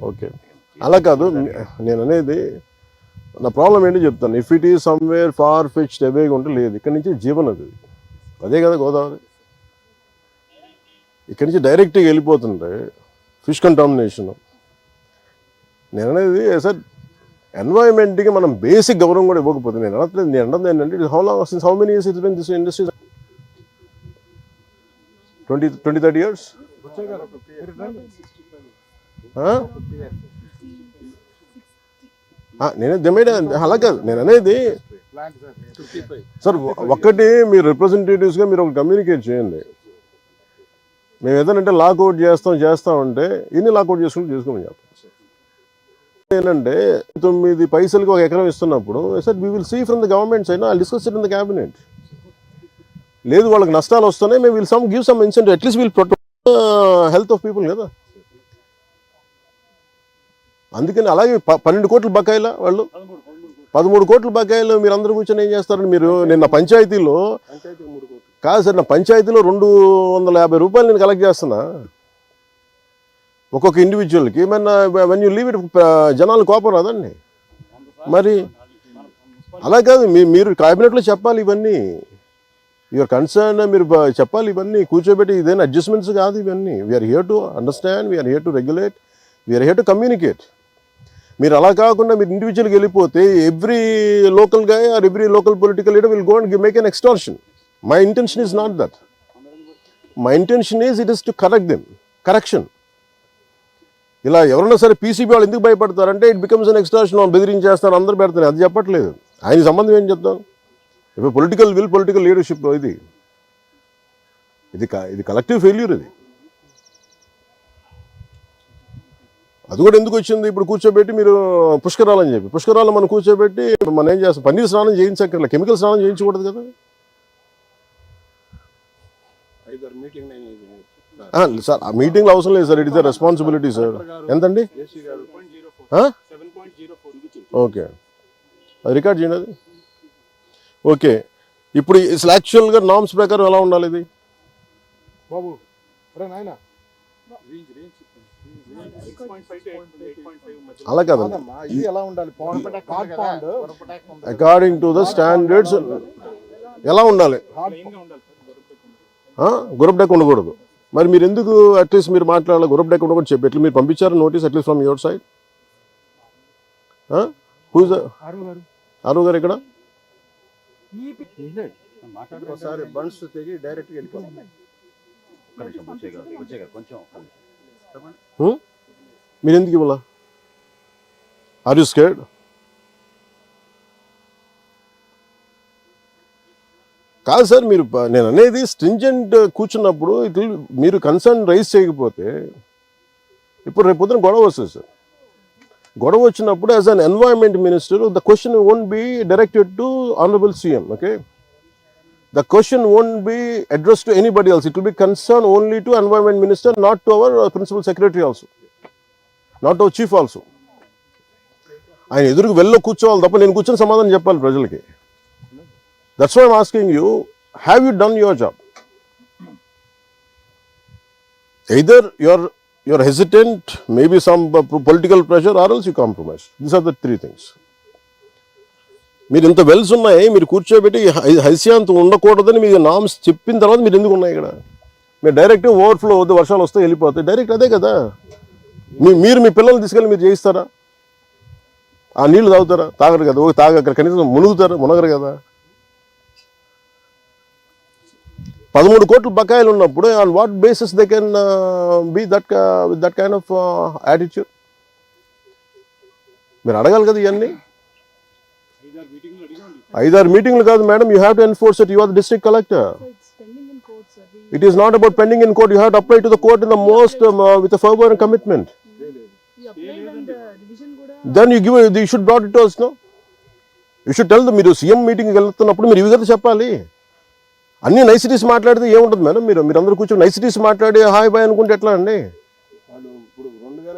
Okay, అలా కాదు నేను అనేది. నా ప్రాబ్లం ఏంటో చెప్తాను. If it is somewhere far fetched అవేగా ఉంటే లేదు. ఇక్కడ నుంచి జీవన్ అది అదే కదా గోదావరి. ఇక్కడి నుంచి డైరెక్ట్గా వెళ్ళిపోతుంటే ఫిష్ కంటామినేషన్. నేను అనేది సార్ ఎన్వైరన్మెంట్కి మనం బేసిక్ గౌరవం కూడా ఇవ్వకపోతే నేను అనట్లేదు. నేను అన్నది ఏంటంటే how many years it's been this industry? 20-30 years. నేనే డిమైడ్ అలా కాదు. నేను అనేది సార్ ఒక్కటి మీరు రిప్రజెంటేటివ్స్గా మీరు ఒక కమ్యూనికేట్ చేయండి. మేము ఏదంటే లాకౌట్ చేస్తామంటే ఇన్ని లాకౌట్ చేసుకోమని చెప్పండి. ఏంటంటే 9 పైసలకి 1 ఎకరం ఇస్తున్నప్పుడు sir we will see from the government side, I discuss it in the cabinet. లేదు వాళ్ళకి నష్టాలు వస్తున్నాయి, మేము will give some incentive, at least will protect health of people కదా. అందుకని అలాగే 12 కోట్ల బకాయిల వాళ్ళు 13 కోట్ల బకాయిలు మీరు అందరూ కూర్చొని ఏం చేస్తారని మీరు నిన్న పంచాయతీలో కాదు సార్, నా పంచాయతీలో 250 రూపాయలు నేను కలెక్ట్ చేస్తున్నా ఒక్కొక్క ఇండివిజువల్కి. వెన్ యూ లీవ్ ఇట్ జనాలు కోపం రాదండి. మరి అలా కాదు, మీరు క్యాబినెట్లో చెప్పాలి ఇవన్నీ. యువర్ కన్సర్న్ మీరు చెప్పాలి ఇవన్నీ కూర్చోబెట్టి. ఇదేనా అడ్జస్ట్మెంట్స్ కాదు ఇవన్నీ. We're here to understand, we're here to regulate, we're here to communicate. మీరు అలా కాకుండా మీరు ఇండివిజువల్గా వెళ్ళిపోతే ఎవ్రీ లోకల్ గా or every local political leader will go and make an extortion. My intention is not that. My intention is it is to correct them, correction. ఇలా ఎవరైనా సరే పీసీబీ వాళ్ళు ఎందుకు భయపడతారంటే ఇట్ బికమ్స్ అన్ ఎక్స్టార్షన్, బెదిరించేస్తారు, అందరూ పెడతారు. అది చెప్పట్లేదు. ఆయన సంబంధం ఏం చెప్తాం? ఇప్పుడు పొలిటికల్ విల్, పొలిటికల్ లీడర్షిప్ ఇది కలెక్టివ్ ఫెయిల్యూర్. అది కూడా ఎందుకు వచ్చింది? ఇప్పుడు కూర్చోబెట్టి మీరు పుష్కరాలని చెప్పి పుష్కరాలు మనం కూర్చోబెట్టి మనం ఏం చేస్తాం? పన్నీర్ స్నానం చేయించక్కర్లే, కెమికల్ స్నానం చేయించకూడదు కదా సార్. ఆ మీటింగ్లో అవసరం లేదు sir, it is the responsibility sir. ఎంతండి? ఓకే, అది రికార్డ్ చేయండి అది. ఓకే, ఇప్పుడు యాక్చువల్గా నామ్స్ ప్రకారం ఎలా ఉండాలి ఇది బాబు? అలా కాదు, అకార్డింగ్ టు ద స్టాండర్డ్స్ ఎలా ఉండాలి? గురబ్ డెక్ ఉండకూడదు. మరి మీరు ఎందుకు అట్లీస్ట్ మీరు మాట్లాడాలి? గురబ్ డెక్ ఉండకూడదు చెప్పి ఎట్లా మీరు పంపించారు notice at least from your side? Whose ఆరు గారు ఇక్కడ మీరు ఎందుకు ఇవ్వాలా? Are you scared? కాదు సార్, మీరు నేను అనేది స్ట్రింజెంట్ కూర్చున్నప్పుడు మీరు కన్సర్న్ రైజ్ చేయకపోతే ఇప్పుడు రేపు పొద్దున గొడవ వస్తుంది సార్. గొడవ వచ్చినప్పుడు as an environment minister the question won't be directed to honourable CM. Okay, the question won't be addressed to anybody else. It will be concerned only to environment minister, not to our principal secretary also, not to our chief also. ఆయన ఎదురుకు వెళ్ళి కూర్చోవాలి తప్ప నేను కూర్చొని సమాధానం చెప్పాలి ప్రజలకి. That's why I'm asking you, have you done your job? Either you're hesitant, maybe some political pressure, or else you compromise. These are the 3 things. మీరు ఇంత వెల్స్ ఉన్నాయి, మీరు కూర్చోబెట్టి హైసియాంత ఉండకూడదని మీరు నామ్స్ చెప్పిన తర్వాత మీరు ఎందుకు ఉన్నాయి ఇక్కడ? మీరు డైరెక్ట్ ఓవర్ఫ్లో వద్దు, వర్షాలు వస్తే వెళ్ళిపోతాయి డైరెక్ట్. అదే కదా, మీరు మీ పిల్లల్ని తీసుకెళ్ళి మీరు చేయిస్తారా? ఆ నీళ్లు తాగుతారా? తాగరు కదా. తాగక్కడ కనీసం మునగరు కదా. 13 కోట్ల బకాయిలు ఉన్నప్పుడు on what basis they can be with that kind of attitude? మీరు అడగాలి కదా ఇవన్నీ. 5-6 మీటింగ్లు కాదు madam, you have to enforce it. You are the district collector. It is not about pending in court. You have to apply to the court in the most with fervour and commitment. Then you should brought it us, no? You should tell. మీరు CM మీటింగ్కి వెళ్తున్నప్పుడు మీరు ఇవి కదా చెప్పాలి. అన్ని niceties మాట్లాడితే ఏముంటుంది మేడం? మీరు అందరూ కూర్చొని నైసిటీస్ మాట్లాడి హాయ్ బాయ్ అనుకుంటే ఎట్లా అండి?